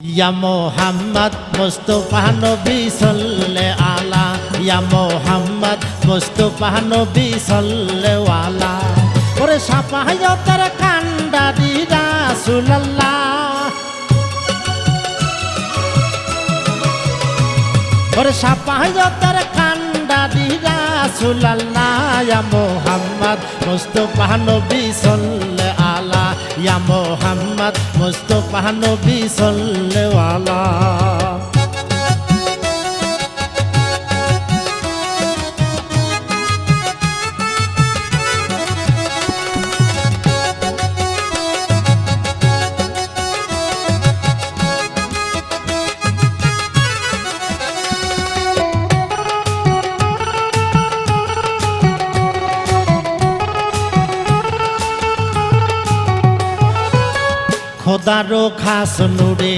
ইয়া মোহাম্মদ মুস্তাফা নবী সাল্লাল্লাহু আলা ইয়া মোহাম্মদ মুস্তাফা নবী সাল্লাল্লাহু আলা ওরে সাফায়াতের কান্ডারি রাসূলুল্লাহ ওরে সাফায়াতের কান্ডারি রাসূলুল্লাহ ইয়া মোহাম্মদ মুস্তাফা নবী সাল্লাল্লাহু আলা ইয়া মোহাম্মদ মুস্তাফা নবী সাল্লাল্লাহু আলা খোদারো খাস নূরে